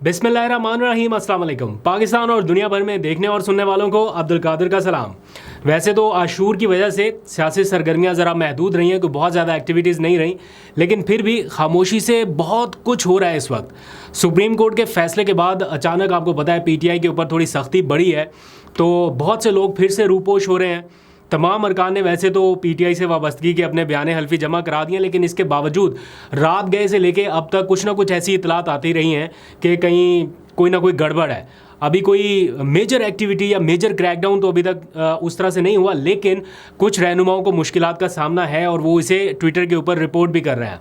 बिस्मिल्लाहिर्रहमानिर्रहीम, अस्सलाम वालेकुम। पाकिस्तान और दुनिया भर में देखने और सुनने वालों को अब्दुल कादिर का सलाम। वैसे तो आशूर की वजह से सियासी सरगर्मियां ज़रा महदूद रही हैं, कोई बहुत ज़्यादा एक्टिविटीज़ नहीं रही, लेकिन फिर भी खामोशी से बहुत कुछ हो रहा है इस वक्त। सुप्रीम कोर्ट के फैसले के बाद अचानक आपको पता है पीटीआई के ऊपर थोड़ी सख्ती बढ़ी है, तो बहुत से लोग फिर से रूपोश हो रहे हैं। तमाम अरकान ने वैसे तो पीटीआई से वाबस्तगी के अपने बयान हल्फी जमा करा दिए, लेकिन इसके बावजूद रात गए से लेके अब तक कुछ ना कुछ ऐसी इतलात आती रही हैं कि कहीं कोई ना कोई गड़बड़ है। अभी कोई मेजर एक्टिविटी या मेजर क्रैकडाउन तो अभी तक उस तरह से नहीं हुआ, लेकिन कुछ रहनुमाओं को मुश्किलात का सामना है और वो इसे ट्विटर के ऊपर रिपोर्ट भी कर रहे हैं।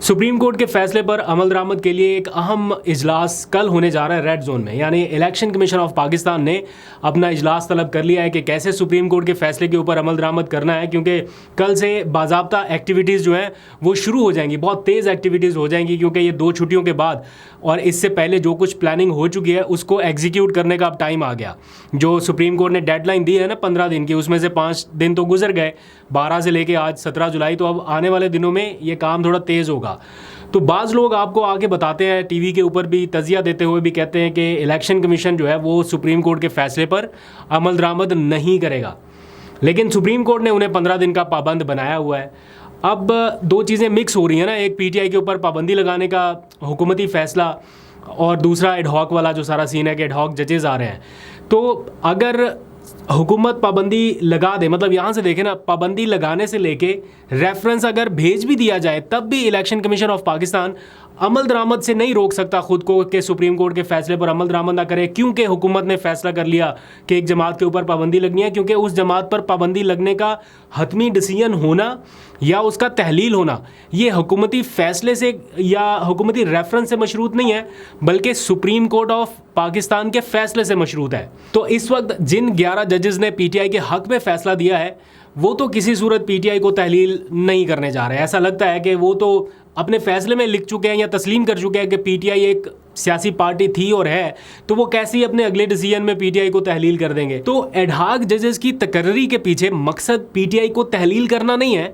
सुप्रीम कोर्ट के फैसले पर अमल दरामद के लिए एक अहम इजलास कल होने जा रहा है रेड जोन में, यानी इलेक्शन कमीशन ऑफ पाकिस्तान ने अपना इजलास तलब कर लिया है कि कैसे सुप्रीम कोर्ट के फैसले के ऊपर अमल दरामद करना है, क्योंकि कल से बाज़ाब्ता एक्टिविटीज़ जो हैं वो शुरू हो जाएंगी, बहुत तेज़ एक्टिविटीज़ हो जाएंगी, क्योंकि ये 2 छुट्टियों के बाद और इससे पहले जो कुछ प्लानिंग हो चुकी है उसको एग्जीक्यूट करने का अब टाइम आ गया। जो सुप्रीम कोर्ट ने डेडलाइन दी है ना 15 दिन की, उसमें से 5 दिन तो गुजर गए, 12 से लेके आज 17 जुलाई, तो अब आने वाले दिनों में ये काम थोड़ा तेज़ होगा। तो बाज़ लोग आपको आके बताते हैं, टीवी के ऊपर भी तजिया देते हुए भी कहते हैं कि इलेक्शन कमीशन जो है वो सुप्रीम कोर्ट के फैसले पर अमल दरामद नहीं करेगा, लेकिन सुप्रीम कोर्ट ने उन्हें 15 दिन का पाबंद बनाया हुआ है। अब 2 चीज़ें मिक्स हो रही हैं ना, एक पीटीआई के ऊपर पाबंदी लगाने का हुकूमती फ़ैसला और दूसरा एडहॉक वाला जो सारा सीन है कि एडहॉक जजेस आ रहे हैं। तो अगर हुकूमत पाबंदी लगा दे, मतलब यहाँ से देखें ना, पाबंदी लगाने से लेके रेफरेंस अगर भेज भी दिया जाए तब भी इलेक्शन कमीशन ऑफ पाकिस्तान अमल दरामद से नहीं रोक सकता खुद को कि सुप्रीम कोर्ट के फैसले पर अमल दरामद ना करे, क्योंकि हुकूमत ने फैसला कर लिया कि एक जमात के ऊपर पाबंदी लगनी है, क्योंकि उस जमात पर पाबंदी लगने का हतमी डिसीजन होना या उसका तहलील होना ये हुकूमती फ़ैसले से या हुकूमती रेफरेंस से मशरूत नहीं है, बल्कि सुप्रीम कोर्ट ऑफ पाकिस्तान के फ़ैसले से मशरूत है। तो इस वक्त जिन 11 जजेस ने पीटीआई के हक़ में फ़ैसला दिया है वो तो किसी सूरत पीटीआई को तहलील नहीं करने जा रहे हैं। ऐसा लगता है कि वो तो अपने फ़ैसले में लिख चुके हैं या तस्लीम कर चुके हैं कि पीटीआई एक सियासी पार्टी थी और है, तो वो कैसे ही अपने अगले डिसीजन में पीटीआई को तहलील कर देंगे। तो एडहॉक जजेस की तकर्री के पीछे मकसद पीटीआई को तहलील करना नहीं है,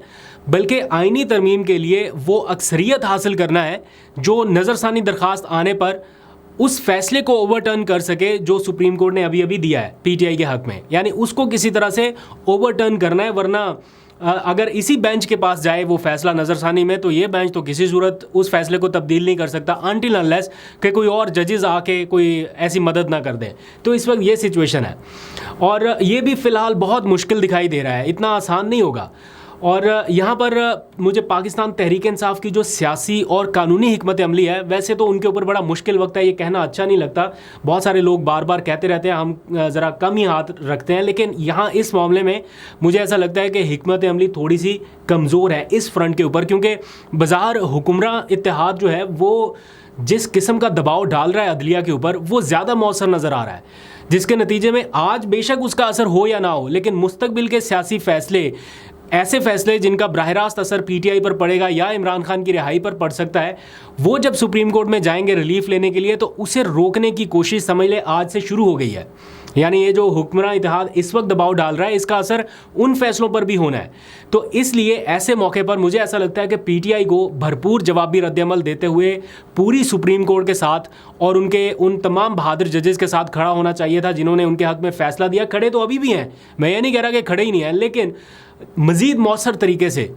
बल्कि आईनी तरमीम के लिए वो अक्सरियत हासिल करना है जो नज़रसानी दरख्वास्त आने पर उस फैसले को ओवरटर्न कर सके जो सुप्रीम कोर्ट ने अभी अभी दिया है पीटीआई के हक़ में, यानी उसको किसी तरह से ओवरटर्न करना है। वरना अगर इसी बेंच के पास जाए वो फैसला नज़रसानी में, तो ये बेंच तो किसी सूरत उस फैसले को तब्दील नहीं कर सकता अनटिल अनलेस कि कोई और जजेस आके कोई ऐसी मदद ना कर दें। तो इस वक्त ये सिचुएशन है और ये भी फ़िलहाल बहुत मुश्किल दिखाई दे रहा है, इतना आसान नहीं होगा। और यहाँ पर मुझे पाकिस्तान तहरीक इंसाफ की जो सियासी और कानूनी हिकमत अमली है, वैसे तो उनके ऊपर बड़ा मुश्किल वक्त है, ये कहना अच्छा नहीं लगता, बहुत सारे लोग बार बार कहते रहते हैं, हम ज़रा कम ही हाथ रखते हैं, लेकिन यहाँ इस मामले में मुझे ऐसा लगता है कि हिकमत अमली थोड़ी सी कमज़ोर है इस फ्रंट के ऊपर, क्योंकि बज़ाहिर हुक्मरान इत्तेहाद जो है वो जिस किस्म का दबाव डाल रहा है अदलिया के ऊपर वो ज़्यादा मौसर नज़र आ रहा है, जिसके नतीजे में आज बेशक उसका असर हो या ना हो, लेकिन मुस्तकबिल के सियासी फ़ैसले, ऐसे फैसले जिनका बराह रास्त असर पीटीआई पर पड़ेगा या इमरान खान की रिहाई पर पड़ सकता है, वो जब सुप्रीम कोर्ट में जाएंगे रिलीफ लेने के लिए, तो उसे रोकने की कोशिश समझ ले आज से शुरू हो गई है। यानी ये जो हुक्मरान इत्तेहाद इस वक्त दबाव डाल रहा है, इसका असर उन फैसलों पर भी होना है। तो इसलिए ऐसे मौके पर मुझे ऐसा लगता है कि पीटीआई को भरपूर जवाबी रद्दअमल देते हुए पूरी सुप्रीम कोर्ट के साथ और उनके उन तमाम बहादुर जजेस के साथ खड़ा होना चाहिए था जिन्होंने उनके हक़ में फ़ैसला दिया। खड़े तो अभी भी हैं, मैं ये नहीं कह रहा कि खड़े ही नहीं हैं, लेकिन मज़ीद मौसर तरीके से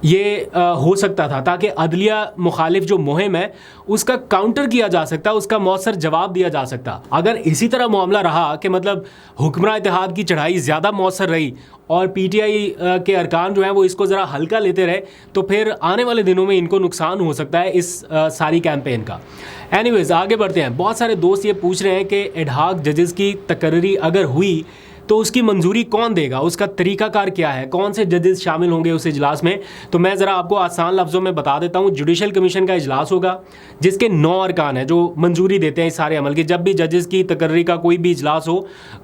ये हो सकता था, ताकि अदलिया मुखालिफ जो मुहिम है उसका काउंटर किया जा सकता, उसका मौसर जवाब दिया जा सकता। अगर इसी तरह मामला रहा कि मतलब हुक्मरान इत्तेहाद की चढ़ाई ज़्यादा मौसर रही और पीटीआई के अरकान जो हैं वो इसको ज़रा हल्का लेते रहे, तो फिर आने वाले दिनों में इनको नुकसान हो सकता है इस सारी कैंपेन का। एनीवेज़ आगे बढ़ते हैं। बहुत सारे दोस्त ये पूछ रहे हैं कि एडहॉक जजेस की तकर्री अगर हुई तो उसकी मंजूरी कौन देगा, उसका तरीकाकार क्या है, कौन से जजेस शामिल होंगे उस इजलास में। तो मैं ज़रा आपको आसान लफ्ज़ों में बता देता हूँ। जुडिशल कमीशन का इजलास होगा जिसके 9 अरकान हैं जो मंजूरी देते हैं इस सारे अमल की। जब भी जजेस की तकर्री का कोई भी इजलास हो,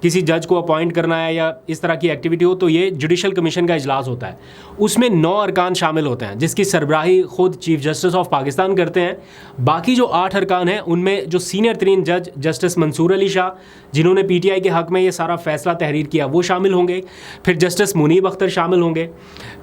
किसी जज को अपॉइंट करना है या इस तरह की एक्टिविटी हो, तो ये जुडिशल कमीशन का इजलास होता है। उसमें 9 अरकान शामिल होते हैं जिसकी सरबराही ख़ुद चीफ जस्टिस ऑफ पाकिस्तान करते हैं। बाकी जो 8 अरकान हैं उनमें जो सीनियर तरीन जज जस्टिस मंसूर अली शाह, जिन्होंने पीटीआई के हक़ में ये सारा फैसला तहरीर किया वो शामिल होंगे, फिर जस्टिस मुनीब अख्तर शामिल होंगे,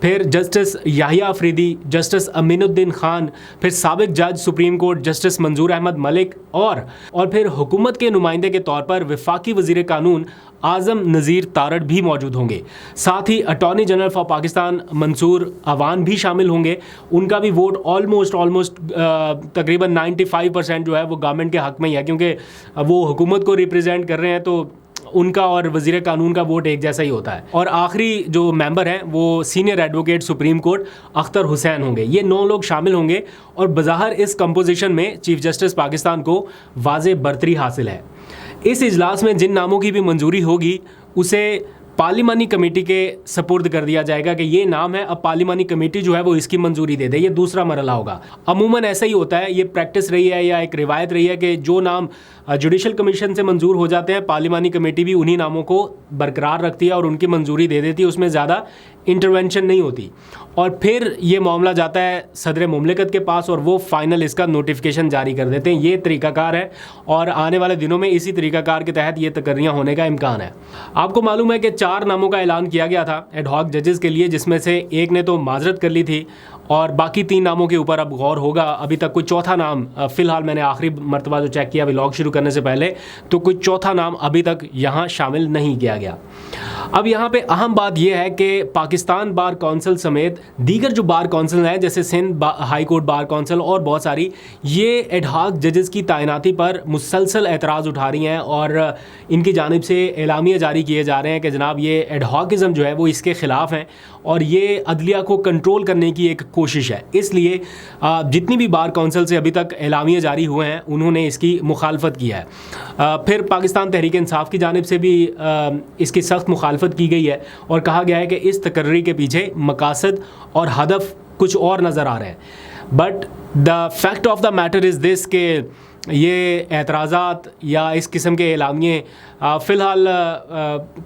फिर जस्टिस याहिया अफरीदी, जस्टिस अमीनुद्दीन खान, फिर साबिक जज सुप्रीम कोर्ट जस्टिस मंजूर अहमद मलिक और फिर हुकूमत के नुमाइंदे के तौर पर वफाकी वज़ीर कानून आज़म नज़ीर तारड़ भी मौजूद होंगे। साथ ही attorney general for Pakistan Mansoor Awan भी शामिल होंगे। उनका भी वोट ऑलमोस्ट तकरीबन 95% जो है वो गवर्नमेंट के हक़ में ही है, क्योंकि वो हुकूमत को रिप्रेजेंट कर रहे हैं, तो उनका और वज़ीर कानून का वोट एक जैसा ही होता है। और आखिरी जो मेंबर हैं वो senior advocate supreme court Akhtar Hussain होंगे। ये 9 लोग शामिल होंगे और बज़ाहिर इस कंपोजिशन में चीफ जस्टिस पाकिस्तान को वाज़े बरतरी हासिल है। इस इजलास में जिन नामों की भी मंजूरी होगी उसे पार्लिमानी कमेटी के सपुर्द कर दिया जाएगा कि ये नाम है, अब पार्लिमानी कमेटी जो है वो इसकी मंजूरी दे दे। ये दूसरा मरहला होगा। अमूमन ऐसा ही होता है, ये प्रैक्टिस रही है या एक रिवायत रही है कि जो नाम जुडिशल कमीशन से मंजूर हो जाते हैं, पार्लिमानी कमेटी भी उन्हीं नामों को बरकरार रखती है और उनकी मंजूरी दे देती है, उसमें ज़्यादा इंटरवेंशन नहीं होती। और फिर ये मामला जाता है सदर मुमलिकत के पास और वो फ़ाइनल इसका नोटिफिकेशन जारी कर देते हैं। ये तरीक़ाकार है और आने वाले दिनों में इसी तरीक़ाकार के तहत ये तकर्रियाँ होने का इम्कान है। आपको मालूम है कि 4 नामों का ऐलान किया गया था एडहॉक जजेस के लिए, जिसमें से एक ने तो माजरत कर ली थी और बाकी 3 नामों के ऊपर अब गौर होगा। अभी तक कोई चौथा नाम, फ़िलहाल मैंने आखिरी मरतबा जो चेक किया व्लॉग शुरू करने से पहले, तो कोई चौथा नाम अभी तक यहाँ शामिल नहीं किया गया। अब यहाँ पे अहम बात यह है कि पाकिस्तान बार कौंसिल समेत दीगर जो बार कौंसिल हैं जैसे Sindh high court bar council और बहुत सारी, ये एडहॉक जजेस की तैनाती पर मुसलसल एतराज़ उठा रही हैं और इनकी जानिब से एलामिया जारी किए जा रहे हैं कि जनाब ये एडहॉकिज़म जो है वो इसके ख़िलाफ़ हैं और ये अदलिया को कंट्रोल करने की एक कोशिश है। इसलिए जितनी भी बार कौंसिल से अभी तक एलामिया जारी हुए हैं उन्होंने इसकी मुखालफत की है। फिर पाकिस्तान तहरीक इंसाफ की जानिब से भी इसकी सख्त मुखालफत की गई है और कहा गया है कि इस तकर्री के पीछे मकासद और हदफ कुछ और नज़र आ रहे हैं। But the fact of the matter is this के ये एतराज़ात या इस किस्म के एलामिये फ़िलहाल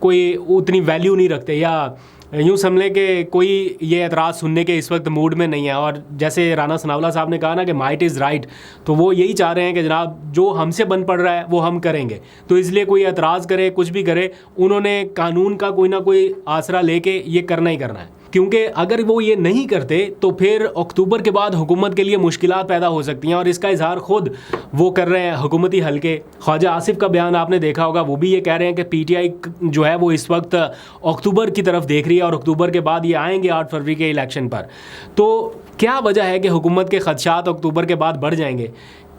कोई उतनी वैल्यू नहीं रखते, या यूँ समझ कि कोई ये एतराज़ सुनने के इस वक्त मूड में नहीं है। और जैसे राना सनाउल्लाह साहब ने कहा ना कि माइट इज़ राइट, तो वो यही चाह रहे हैं कि जनाब जो हमसे बन पड़ रहा है वो हम करेंगे, तो इसलिए कोई एतराज़ करे कुछ भी करे, उन्होंने कानून का कोई ना कोई आसरा लेके ये करना ही करना है। क्योंकि अगर वो ये नहीं करते तो फिर अक्टूबर के बाद हुकूमत के लिए मुश्किलात पैदा हो सकती हैं और इसका इजहार खुद वो कर रहे हैं हुकूमती हल्के। ख्वाजा आसिफ का बयान आपने देखा होगा, वो भी ये कह रहे हैं कि पीटीआई जो है वो इस वक्त अक्टूबर की तरफ देख रही है और अक्टूबर के बाद ये आएंगे 8 फरवरी के इलेक्शन पर। तो क्या वजह है कि हुकूमत के खदशात अक्टूबर के बाद बढ़ जाएंगे?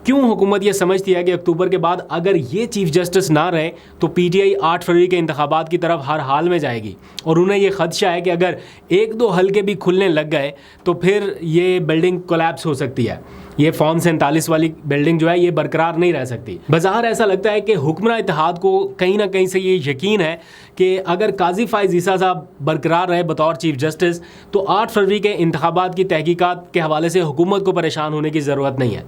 क्यों हुकूमत ये समझती है कि अक्टूबर के बाद अगर ये चीफ जस्टिस ना रहे तो पीटीआई 8 फरवरी के इंतखाबात की तरफ हर हाल में जाएगी? और उन्हें ये खदशा है कि अगर 1-2 हल्के भी खुलने लग गए तो फिर ये बिल्डिंग कोलैप्स हो सकती है। ये फॉर्म 47 वाली बिल्डिंग जो है ये बरकरार नहीं रह सकती। बज़ाहिर ऐसा लगता है कि हुक्मरान इत्तेहाद को कहीं ना कहीं से ये यकीन है कि अगर काजी फ़ाइज़ ईसा साहब बरकरार रहे बतौर चीफ जस्टिस तो 8 फरवरी के इंतखाबात की तहकीकात के हवाले से हुकूमत को परेशान होने की ज़रूरत नहीं है।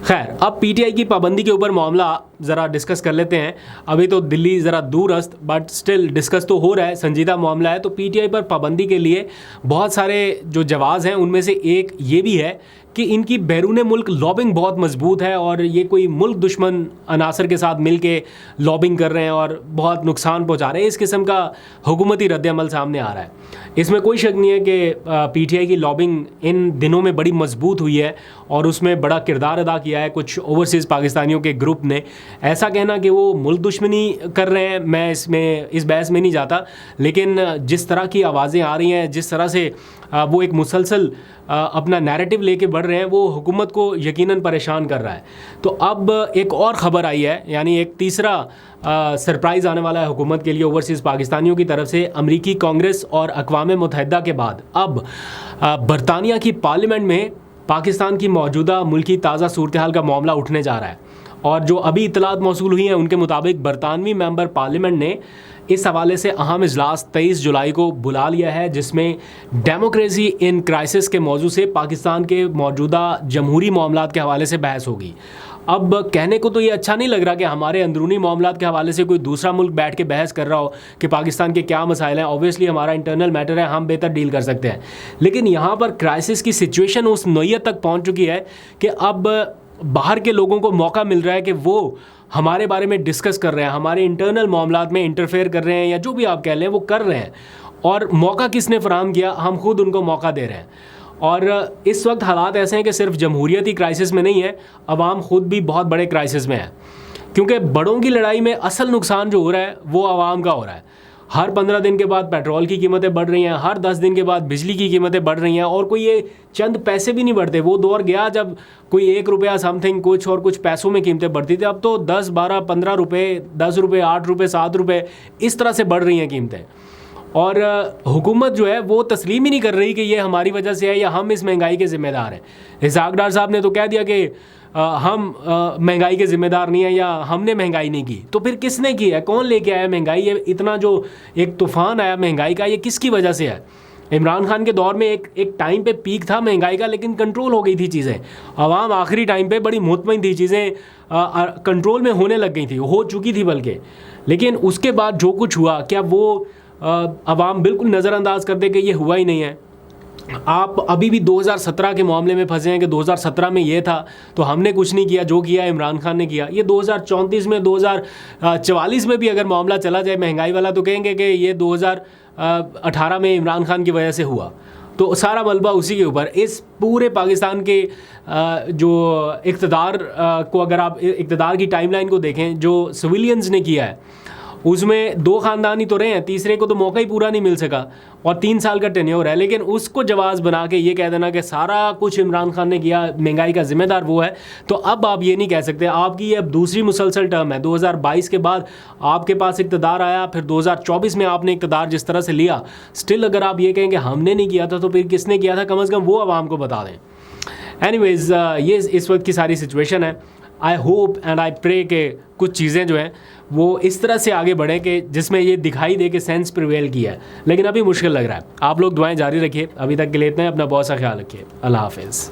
खैर, अब पीटीआई की पाबंदी के ऊपर मामला ज़रा डिस्कस कर लेते हैं। अभी तो दिल्ली ज़रा दूर अस्त, बट स्टिल डिस्कस तो हो रहा है, संजीदा मामला है। तो पीटीआई पर पाबंदी के लिए बहुत सारे जो जवाज़ हैं उनमें से एक ये भी है कि इनकी बैरून मुल्क लॉबिंग बहुत मजबूत है और ये कोई मुल्क दुश्मन अनासर के साथ मिल के लॉबिंग कर रहे हैं और बहुत नुकसान पहुंचा रहे हैं। इस किस्म का हुकूमती रद्द-ए-अमल सामने आ रहा है। इसमें कोई शक नहीं है कि पीटीआई की लॉबिंग इन दिनों में बड़ी मजबूत हुई है और उसमें बड़ा किरदार अदा किया है कुछ ओवरसीज़ पाकिस्तानियों के ग्रुप ने। ऐसा कहना कि वो मुल्क दुश्मनी कर रहे हैं, मैं इस बहस में नहीं जाता, लेकिन जिस तरह की आवाज़ें आ रही हैं, जिस तरह से वो एक मुसलसल अपना नैरेटिव लेके बढ़ रहे हैं, वो हुकूमत को यकीनन परेशान कर रहा है। तो अब एक और ख़बर आई है, यानी एक तीसरा सरप्राइज़ आने वाला है हुकूमत के लिए ओवरसीज़ पाकिस्तानियों की तरफ से। अमरीकी कांग्रेस और अक़वाम मुत्तहिदा के बाद अब बरतानिया की पार्लियामेंट में पाकिस्तान की मौजूदा मुल्की ताज़ा सूरत हाल का मामला उठने जा रहा है। और जो अभी इतलात मौसूल हुई हैं उनके मुताबिक बरतानवी मेंबर पार्लियामेंट ने इस हवाले से अहम इजलास 23 जुलाई को बुला लिया है, जिसमें डेमोक्रेसी इन क्राइसिस के मौजू से पाकिस्तान के मौजूदा जमहूरी मामलात के हवाले से बहस होगी। अब कहने को तो ये अच्छा नहीं लग रहा कि हमारे अंदरूनी मामलात के हवाले से कोई दूसरा मुल्क बैठ के बहस कर रहा हो कि पाकिस्तान के क्या मसाइल हैं। ऑब्वियसली हमारा इंटरनल मैटर है, हम बेहतर डील कर सकते हैं, लेकिन यहाँ पर क्राइसिस की सिचुएशन उस नौयत तक पहुँच चुकी है कि अब बाहर के लोगों को मौका मिल रहा है कि वो हमारे बारे में डिस्कस कर रहे हैं, हमारे इंटरनल मामलात में इंटरफेयर कर रहे हैं, या जो भी आप कह लें वो कर रहे हैं। और मौका किसने फराहम किया? हम खुद उनको मौका दे रहे हैं। और इस वक्त हालात ऐसे हैं कि सिर्फ जमहूरियत ही क्राइसिस में नहीं है, अवाम खुद भी बहुत बड़े क्राइसिस में है, क्योंकि बड़ों की लड़ाई में असल नुकसान जो हो रहा है वो आवाम का हो रहा है। हर 15 दिन के बाद पेट्रोल की कीमतें बढ़ रही हैं, हर 10 दिन के बाद बिजली की कीमतें बढ़ रही हैं, और कोई ये चंद पैसे भी नहीं बढ़ते। वो दौर गया जब कोई 1 रुपया समथिंग कुछ और कुछ पैसों में कीमतें बढ़ती थी। अब तो 10, 12, 15 रुपये, 10 रुपये, 8 रुपये, 7 रुपये इस तरह से बढ़ रही हैं कीमतें। और हुकूमत जो है वो तस्लीम ही नहीं कर रही कि ये हमारी वजह से है या हम इस महंगाई के ज़िम्मेदार हैं। इसहाक डार साहब ने तो कह दिया कि हम महंगाई के ज़िम्मेदार नहीं है या हमने महंगाई नहीं की। तो फिर किसने की है? कौन लेके आया महंगाई? ये इतना जो एक तूफ़ान आया महंगाई का, ये किसकी वजह से है? इमरान खान के दौर में एक टाइम पे पीक था महंगाई का, लेकिन कंट्रोल हो गई थी चीज़ें। आवाम आखिरी टाइम पे बड़ी मुतमईन थी, चीज़ें कंट्रोल में होने लग गई थी, हो चुकी थी बल्कि। लेकिन उसके बाद जो कुछ हुआ, क्या वो आवाम बिल्कुल नज़रअंदाज कर दे कि ये हुआ ही नहीं है? आप अभी भी 2017 के मामले में फंसे हैं कि 2017 में ये था तो हमने कुछ नहीं किया, जो किया इमरान खान ने किया। ये 2034 में, 2044 में भी अगर मामला चला जाए महंगाई वाला, तो कहेंगे कि ये 2018 में इमरान खान की वजह से हुआ। तो सारा मलबा उसी के ऊपर। इस पूरे पाकिस्तान के जो इक़्तिदार को, अगर आप इक़्तिदार की टाइमलाइन को देखें, जो सिविलियंस ने किया है, उसमें 2 ख़ानदान ही तो रहे हैं, तीसरे को तो मौका ही पूरा नहीं मिल सका, और 3 साल का टेन्योर है। लेकिन उसको जवाज़ बना के ये कह देना कि सारा कुछ इमरान खान ने किया, महंगाई का ज़िम्मेदार वो है, तो अब आप ये नहीं कह सकते। आपकी ये अब दूसरी मुसलसल टर्म है। 2022 के बाद आपके पास इक़्तिदार आया, फिर 2024 में आपने इक़्तिदार जिस तरह से लिया, स्टिल अगर आप ये कहें कि हमने नहीं किया था, तो फिर किसने किया था? कम अज़ कम वो आवाम को बता दें। एनीवेज़, ये इस वक्त की सारी सिचुएशन है। I hope and I pray कि कुछ चीज़ें जो हैं वो इस तरह से आगे बढ़ें कि जिसमें ये दिखाई दे कि सेंस प्रिवेल किया है, लेकिन अभी मुश्किल लग रहा है। आप लोग दुआएं जारी रखिए। अभी तक के लिए इतना ही। अपना बहुत सा ख्याल रखिए। अल्लाह हाफ़िज़।